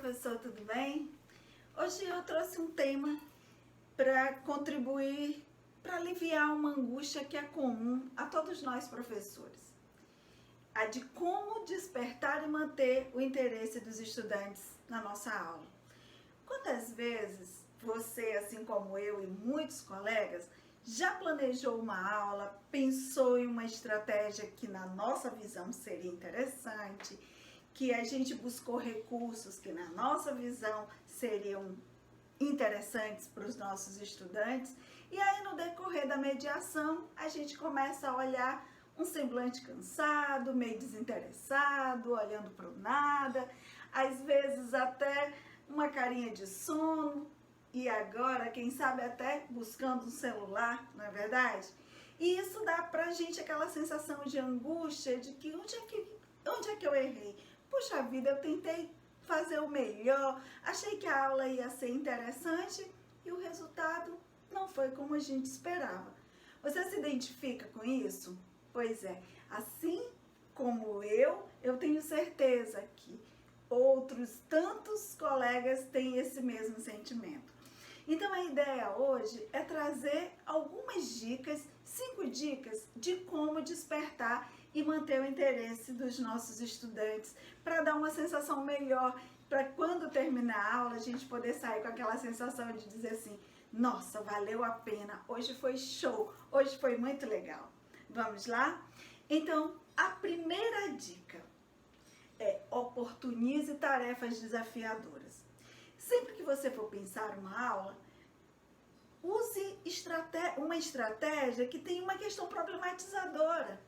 professor, tudo bem? Hoje eu trouxe um tema para contribuir, para aliviar uma angústia que é comum a todos nós professores. A de como despertar e manter o interesse dos estudantes na nossa aula. Quantas vezes você, assim como eu e muitos colegas, já planejou uma aula, pensou em uma estratégia que na nossa visão seria interessante, que a gente buscou recursos que na nossa visão seriam interessantes para os nossos estudantes, e aí no decorrer da mediação a gente começa a olhar um semblante cansado, meio desinteressado, olhando para o nada, às vezes até uma carinha de sono, e agora, quem sabe até buscando um celular, não é verdade? E isso dá pra gente aquela sensação de angústia, de que onde é que eu errei? Puxa vida, eu tentei fazer o melhor, achei que a aula ia ser interessante e o resultado não foi como a gente esperava. Você se identifica com isso? Pois é, assim como eu tenho certeza que outros tantos colegas têm esse mesmo sentimento. Então a ideia hoje é trazer algumas dicas, 5 dicas de como despertar e manter o interesse dos nossos estudantes, para dar uma sensação melhor, para quando terminar a aula a gente poder sair com aquela sensação de dizer assim: nossa, valeu a pena, hoje foi show, hoje foi muito legal. Vamos lá? Então, a primeira dica é: oportunize tarefas desafiadoras. Sempre que você for pensar uma aula, use uma estratégia que tenha uma questão problematizadora.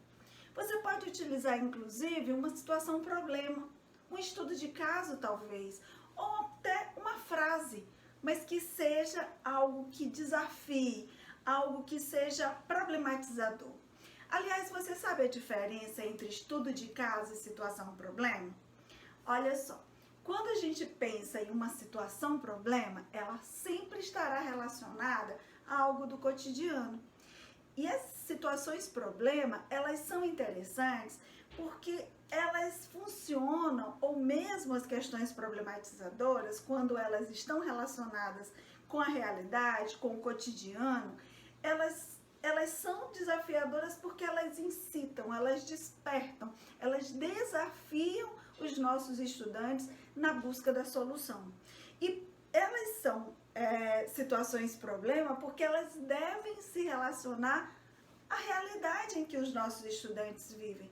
Você pode utilizar, inclusive, uma situação problema, um estudo de caso, talvez, ou até uma frase, mas que seja algo que desafie, algo que seja problematizador. Aliás, você sabe a diferença entre estudo de caso e situação problema? Olha só. Quando a gente pensa em uma situação problema, ela sempre estará relacionada a algo do cotidiano. E as situações problema, elas são interessantes porque elas funcionam, ou mesmo as questões problematizadoras, quando elas estão relacionadas com a realidade, com o cotidiano, elas são desafiadoras porque elas incitam, elas despertam, elas desafiam os nossos estudantes na busca da solução. E elas são situações problema porque elas devem se relacionar à realidade em que os nossos estudantes vivem.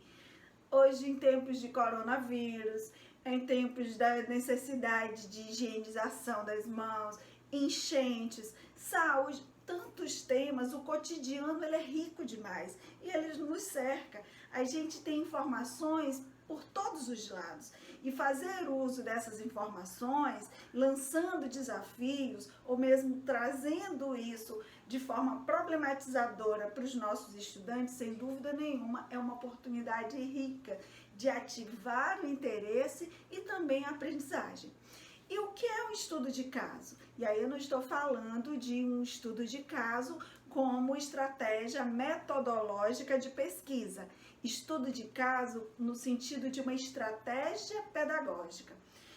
Hoje, em tempos de coronavírus, em tempos da necessidade de higienização das mãos, enchentes, saúde, tantos temas, o cotidiano ele é rico demais e ele nos cerca. A gente tem informações por todos os lados e fazer uso dessas informações, lançando desafios ou mesmo trazendo isso de forma problematizadora para os nossos estudantes, sem dúvida nenhuma, é uma oportunidade rica de ativar o interesse e também a aprendizagem. E o que é um estudo de caso? E aí eu não estou falando de um estudo de caso como estratégia metodológica de pesquisa. Estudo de caso no sentido de uma estratégia pedagógica.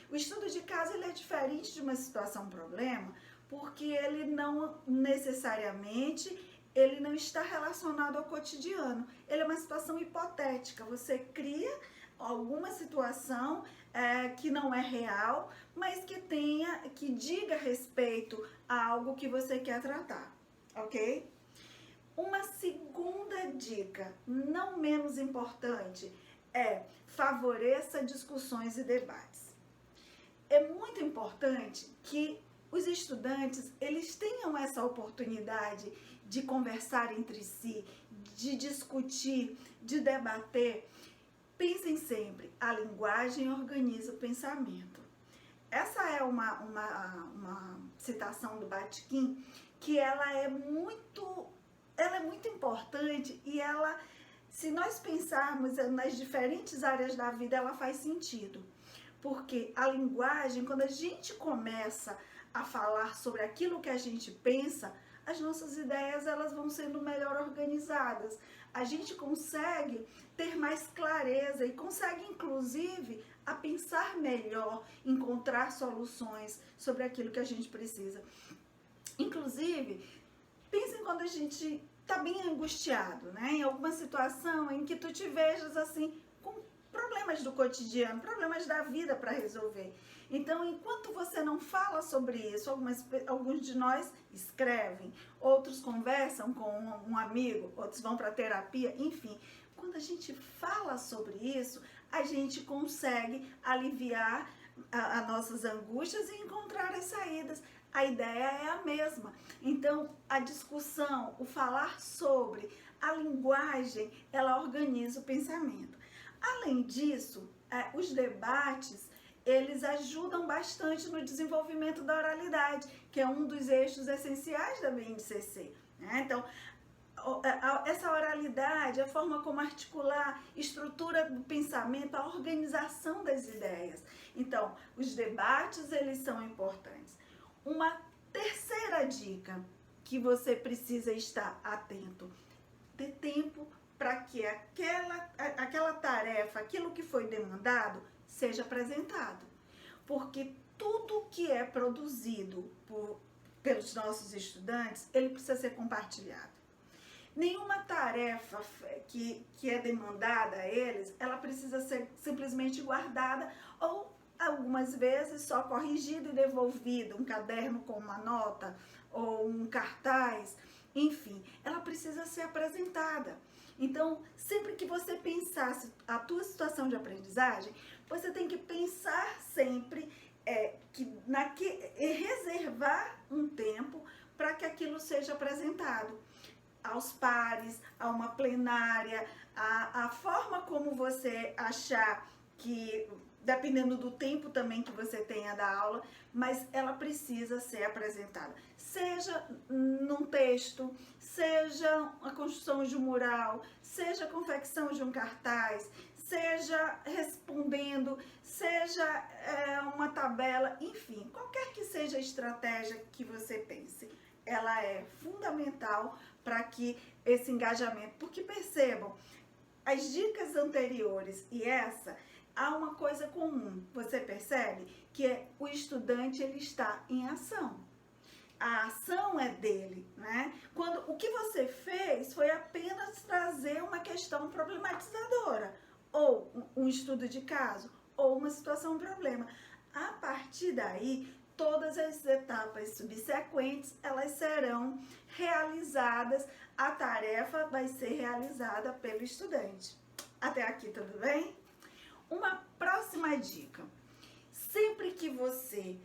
O estudo de caso ele é diferente de uma situação problema, porque ele não necessariamente ele não está relacionado ao cotidiano. Ele é uma situação hipotética. Você cria alguma situação que não é real, mas que diga respeito a algo que você quer tratar, ok? Uma segunda dica, não menos importante, é favoreça discussões e debates. É muito importante que os estudantes, eles tenham essa oportunidade de conversar entre si, de discutir, de debater. Pensem sempre, a linguagem organiza o pensamento. Essa é uma citação do Batikin que ela é muito importante e ela, se nós pensarmos nas diferentes áreas da vida, ela faz sentido. Porque a linguagem, quando a gente começa a falar sobre aquilo que a gente pensa, as nossas ideias elas vão sendo melhor organizadas. A gente consegue ter mais clareza e consegue, inclusive, a pensar melhor, encontrar soluções sobre aquilo que a gente precisa. Inclusive, pensem quando a gente está bem angustiado, né? Em alguma situação em que tu te vejas assim, com problemas do cotidiano, problemas da vida para resolver. Então, enquanto você não fala sobre isso, alguns de nós escrevem, outros conversam com um amigo, outros vão para terapia, enfim. Quando a gente fala sobre isso, a gente consegue aliviar as nossas angústias e encontrar as saídas. A ideia é a mesma. Então, a discussão, o falar sobre, a linguagem, ela organiza o pensamento. Além disso, os debates, eles ajudam bastante no desenvolvimento da oralidade, que é um dos eixos essenciais da BNCC, né? Então, essa oralidade, a forma como articular, estrutura do pensamento, a organização das ideias. Então, os debates, eles são importantes. Uma terceira dica que você precisa estar atento: ter tempo para que aquela tarefa, aquilo que foi demandado, seja apresentado. Porque tudo que é produzido pelos nossos estudantes, ele precisa ser compartilhado. Nenhuma tarefa que é demandada a eles, ela precisa ser simplesmente guardada ou algumas vezes só corrigido e devolvido, um caderno com uma nota ou um cartaz, enfim, ela precisa ser apresentada. Então, sempre que você pensar a tua situação de aprendizagem, você tem que pensar sempre reservar um tempo para que aquilo seja apresentado aos pares, a uma plenária, a forma como você achar que, dependendo do tempo também que você tenha da aula, mas ela precisa ser apresentada. Seja num texto, seja a construção de um mural, seja a confecção de um cartaz, seja respondendo, seja uma tabela, enfim, qualquer que seja a estratégia que você pense, ela é fundamental para que esse engajamento, porque percebam, as dicas anteriores e essa, há uma coisa comum, você percebe? Que é o estudante, ele está em ação. A ação é dele, né? Quando o que você fez foi apenas trazer uma questão problematizadora, ou um estudo de caso, ou uma situação, um problema. A partir daí, todas as etapas subsequentes, elas serão realizadas, a tarefa vai ser realizada pelo estudante. Até aqui, tudo bem? Uma próxima dica: sempre que você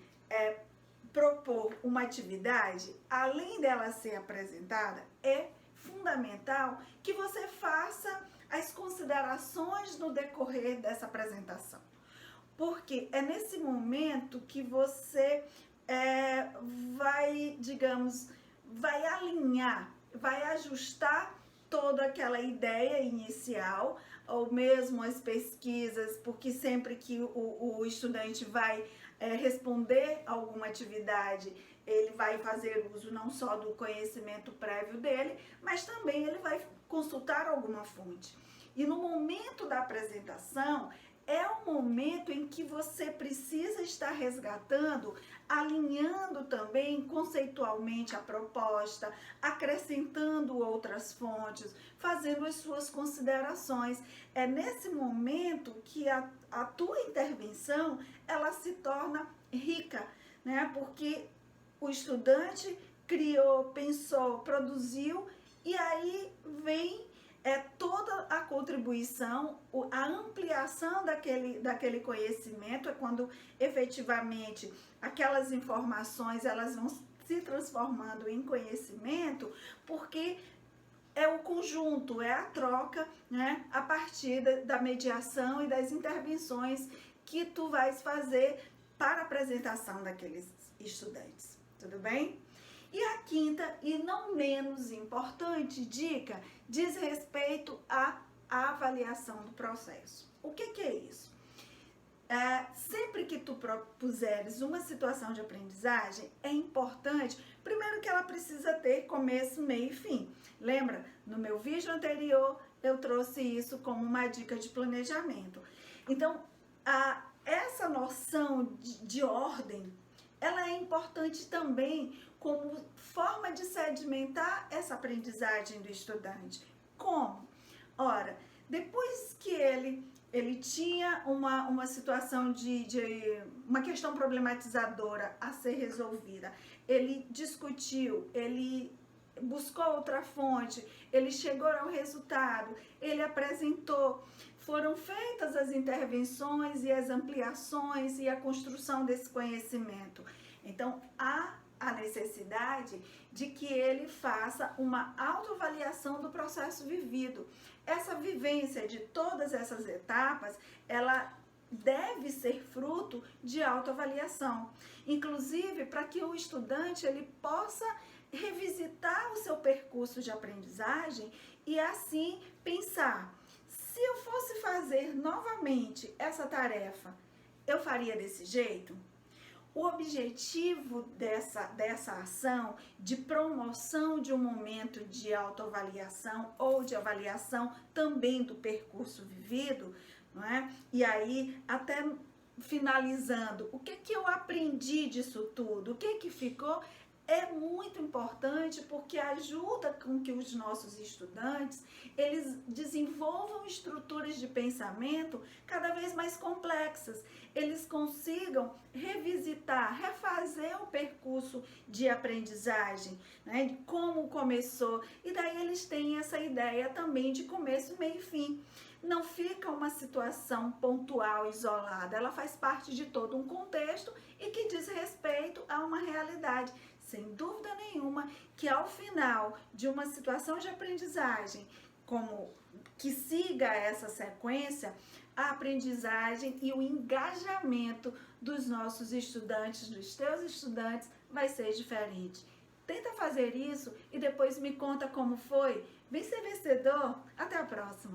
propor uma atividade, além dela ser apresentada, é fundamental que você faça as considerações no decorrer dessa apresentação. Porque é nesse momento que você vai alinhar, vai ajustar toda aquela ideia inicial, ou mesmo as pesquisas, porque sempre que o estudante vai responder alguma atividade, ele vai fazer uso não só do conhecimento prévio dele, mas também ele vai consultar alguma fonte. E no momento da apresentação, é o momento em que você precisa estar resgatando, alinhando também conceitualmente a proposta, acrescentando outras fontes, fazendo as suas considerações. É nesse momento que a tua intervenção, ela se torna rica, né? Porque o estudante criou, pensou, produziu, e aí vem toda a contribuição, a ampliação daquele conhecimento, é quando efetivamente aquelas informações elas vão se transformando em conhecimento, porque é o conjunto, é a troca, né, a partir da mediação e das intervenções que tu vais fazer para a apresentação daqueles estudantes. Tudo bem? E a quinta, e não menos importante, dica, diz respeito à avaliação do processo. O que é isso? Sempre que tu propuseres uma situação de aprendizagem, é importante, primeiro que ela precisa ter começo, meio e fim. Lembra? No meu vídeo anterior, eu trouxe isso como uma dica de planejamento. Então, essa noção de ordem, ela é importante também como forma de sedimentar essa aprendizagem do estudante. Como? Ora, depois que ele tinha uma situação de uma questão problematizadora a ser resolvida, ele discutiu, ele buscou outra fonte, ele chegou ao resultado, ele apresentou, foram feitas as intervenções e as ampliações e a construção desse conhecimento. Então, há a necessidade de que ele faça uma autoavaliação do processo vivido. Essa vivência de todas essas etapas, ela deve ser fruto de autoavaliação, inclusive para que o estudante ele possa revisitar o seu percurso de aprendizagem e assim pensar, se eu fosse fazer novamente essa tarefa, eu faria desse jeito? O objetivo dessa ação de promoção de um momento de autoavaliação ou de avaliação também do percurso vivido, não é? E aí, até finalizando, o que eu aprendi disso tudo? O que ficou? É muito importante porque ajuda com que os nossos estudantes, eles desenvolvam estruturas de pensamento cada vez mais complexas. Eles consigam revisitar, refazer o percurso de aprendizagem, né, de como começou. E daí eles têm essa ideia também de começo, meio e fim. Não fica uma situação pontual, isolada. Ela faz parte de todo um contexto e que diz respeito a uma realidade. Sem dúvida nenhuma que ao final de uma situação de aprendizagem, como que siga essa sequência, a aprendizagem e o engajamento dos nossos estudantes, dos teus estudantes, vai ser diferente. Tenta fazer isso e depois me conta como foi. Vem ser vencedor. Até a próxima!